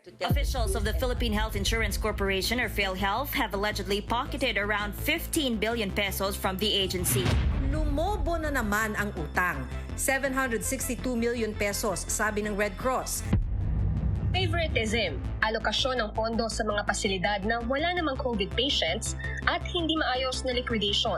Officials of the Philippine Health Insurance Corporation, or PhilHealth, have allegedly pocketed around 15 billion pesos from the agency. Lumobo na naman ang utang. 762 million pesos, sabi ng Red Cross. Favoritism, alokasyon ng pondo sa mga pasilidad na wala namang COVID patients at hindi maayos na liquidation.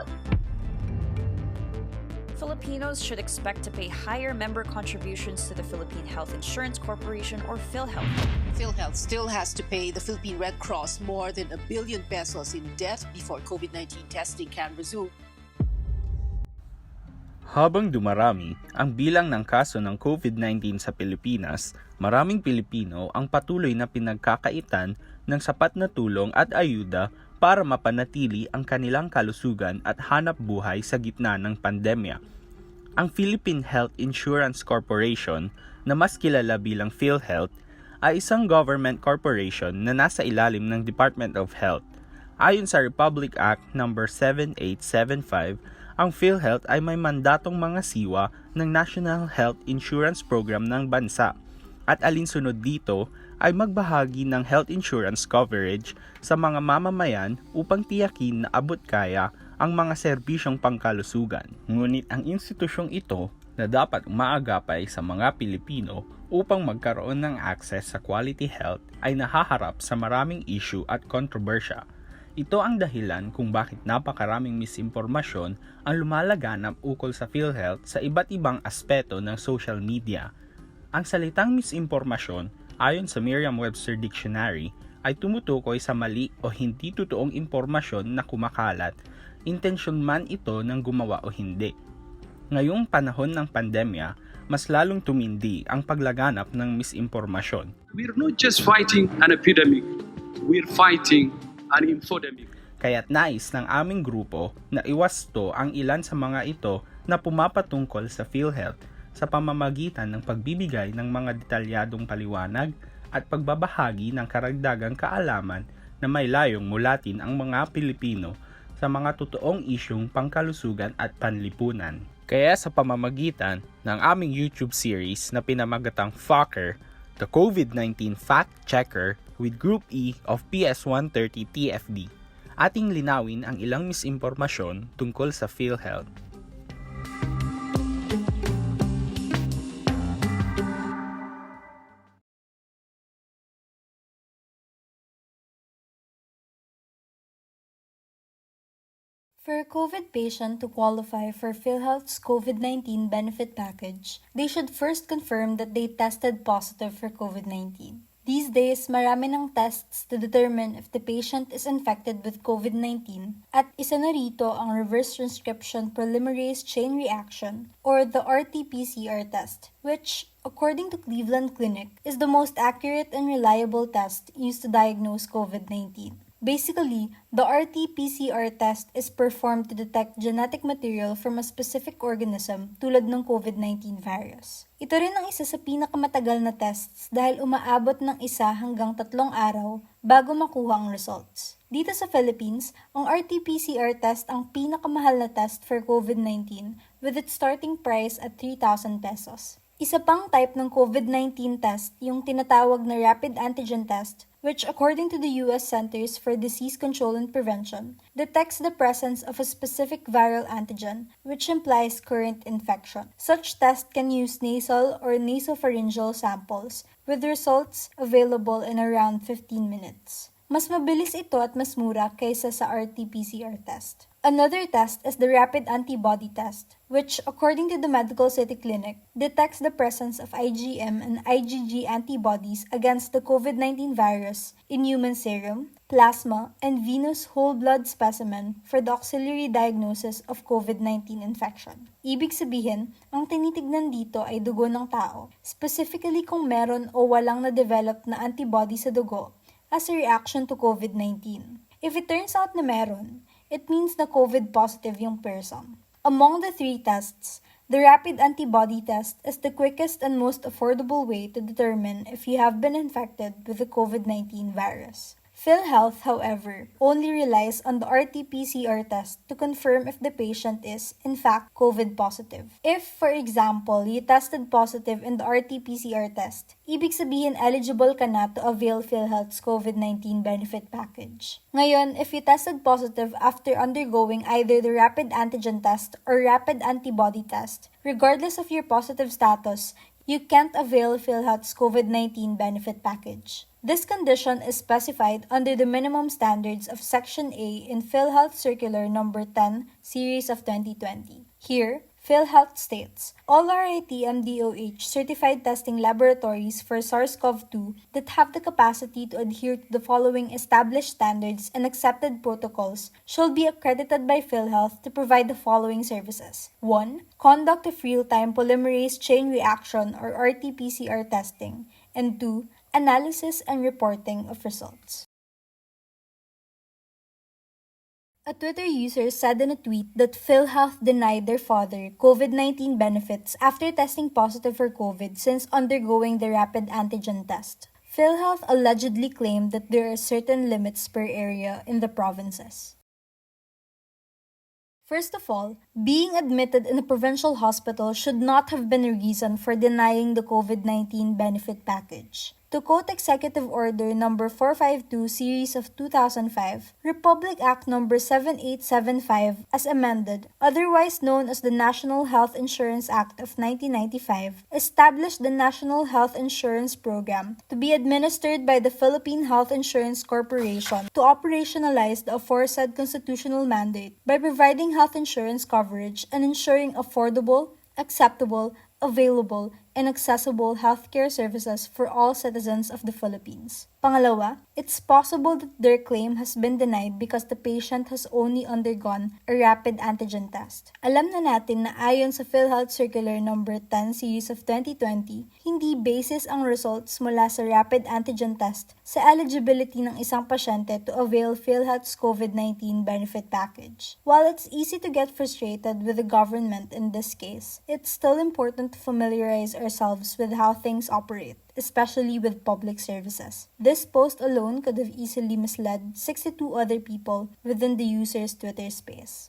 Filipinos should expect to pay higher member contributions to the Philippine Health Insurance Corporation, or PhilHealth. PhilHealth still has to pay the Philippine Red Cross more than 1 billion pesos in debt before COVID-19 testing can resume. Habang dumarami ang bilang ng kaso ng COVID-19 sa Pilipinas, maraming Pilipino ang patuloy na pinagkakaitan ng sapat na tulong at ayuda para mapanatili ang kanilang kalusugan at hanap buhay sa gitna ng pandemya. Ang Philippine Health Insurance Corporation, na mas kilala bilang PhilHealth, ay isang government corporation na nasa ilalim ng Department of Health. Ayon sa Republic Act No. 7875, ang PhilHealth ay may mandatong mangasiwa ng National Health Insurance Program ng bansa, at alinsunod dito ay magbahagi ng health insurance coverage sa mga mamamayan upang tiyakin na abot kaya ang mga serbisyong pangkalusugan. Ngunit ang institusyong ito na dapat umaagapay sa mga Pilipino upang magkaroon ng access sa quality health ay nahaharap sa maraming issue at kontrobersya. Ito ang dahilan kung bakit napakaraming misinformasyon ang lumalaganap ukol sa PhilHealth sa iba't ibang aspeto ng social media. Ang salitang misinformasyon, ayon sa Merriam-Webster Dictionary, ay tumutukoy sa mali o hindi totoong impormasyon na kumakalat, intensyon man ito ng gumawa o hindi. Ngayong panahon ng pandemya, mas lalong tumindi ang paglaganap ng misinformasyon. We're not just fighting an epidemic, we're fighting an infodemic. Kaya't nais ng aming grupo na iwasto ang ilan sa mga ito na pumapatungkol sa PhilHealth sa pamamagitan ng pagbibigay ng mga detalyadong paliwanag at pagbabahagi ng karagdagang kaalaman na may layong mulatin ang mga Pilipino sa mga totoong isyung pangkalusugan at panlipunan. Kaya sa pamamagitan ng aming YouTube series na pinamagatang FAC-KER, the COVID-19 FAC-KER with Group E of PS130 TFD, ating linawin ang ilang misinformasyon tungkol sa PhilHealth. For a COVID patient to qualify for PhilHealth's COVID-19 benefit package, they should first confirm that they tested positive for COVID-19. These days, marami ng tests to determine if the patient is infected with COVID-19 at isa na rito ang reverse transcription polymerase chain reaction or the RT-PCR test, which, according to Cleveland Clinic, is the most accurate and reliable test used to diagnose COVID-19. Basically, the RT-PCR test is performed to detect genetic material from a specific organism tulad ng COVID-19 virus. Ito rin ang isa sa pinakamatagal na tests dahil umaabot ng 1 hanggang 3 araw bago makuha ang results. Dito sa Philippines, ang RT-PCR test ang pinakamahal na test for COVID-19 with its starting price at 3,000 pesos. Isa pang type ng COVID-19 test yung tinatawag na rapid antigen test, which according to the U.S. Centers for Disease Control and Prevention, detects the presence of a specific viral antigen, which implies current infection. Such test can use nasal or nasopharyngeal samples, with results available in around 15 minutes. Mas mabilis ito at mas mura kaysa sa RT-PCR test. Another test is the rapid antibody test, which, according to the Medical City Clinic, detects the presence of IgM and IgG antibodies against the COVID-19 virus in human serum, plasma, and venous whole blood specimen for the auxiliary diagnosis of COVID-19 infection. Ibig sabihin, ang tinitignan dito ay dugo ng tao, specifically kung meron o walang na-develop na antibody sa dugo as a reaction to COVID-19. If it turns out na meron, it means na COVID positive yung person. Among the 3 tests, the rapid antibody test is the quickest and most affordable way to determine if you have been infected with the COVID-19 virus. PhilHealth, however, only relies on the RT-PCR test to confirm if the patient is, in fact, COVID positive. If, for example, you tested positive in the RT-PCR test, ibig sabihin eligible ka na to avail PhilHealth's COVID-19 benefit package. Ngayon, if you tested positive after undergoing either the rapid antigen test or rapid antibody test, regardless of your positive status, you can't avail PhilHealth's COVID-19 benefit package. This condition is specified under the minimum standards of Section A in PhilHealth Circular No. 10, Series of 2020. Here, PhilHealth states, all RIT-MDOH certified testing laboratories for SARS-CoV-2 that have the capacity to adhere to the following established standards and accepted protocols shall be accredited by PhilHealth to provide the following services. 1. Conduct of real-time polymerase chain reaction or RT-PCR testing. And 2. Analysis and reporting of results. A Twitter user said in a tweet that PhilHealth denied their father COVID-19 benefits after testing positive for COVID since undergoing the rapid antigen test. PhilHealth allegedly claimed that there are certain limits per area in the provinces. First of all, being admitted in a provincial hospital should not have been a reason for denying the COVID-19 benefit package. To quote Executive Order No. 452 Series of 2005, Republic Act No. 7875 as amended, otherwise known as the National Health Insurance Act of 1995, established the National Health Insurance Program to be administered by the Philippine Health Insurance Corporation to operationalize the aforesaid constitutional mandate by providing health insurance coverage and ensuring affordable, acceptable, available, and accessible healthcare services for all citizens of the Philippines. Pangalawa, it's possible that their claim has been denied because the patient has only undergone a rapid antigen test. Alam na natin na ayon sa PhilHealth Circular No. 10 Series of 2020, hindi basis ang results mula sa rapid antigen test sa eligibility ng isang pasyente to avail PhilHealth's COVID-19 benefit package. While it's easy to get frustrated with the government in this case, it's still important to familiarize ourselves with how things operate, especially with public services. This post alone could have easily misled 62 other people within the user's Twitter space.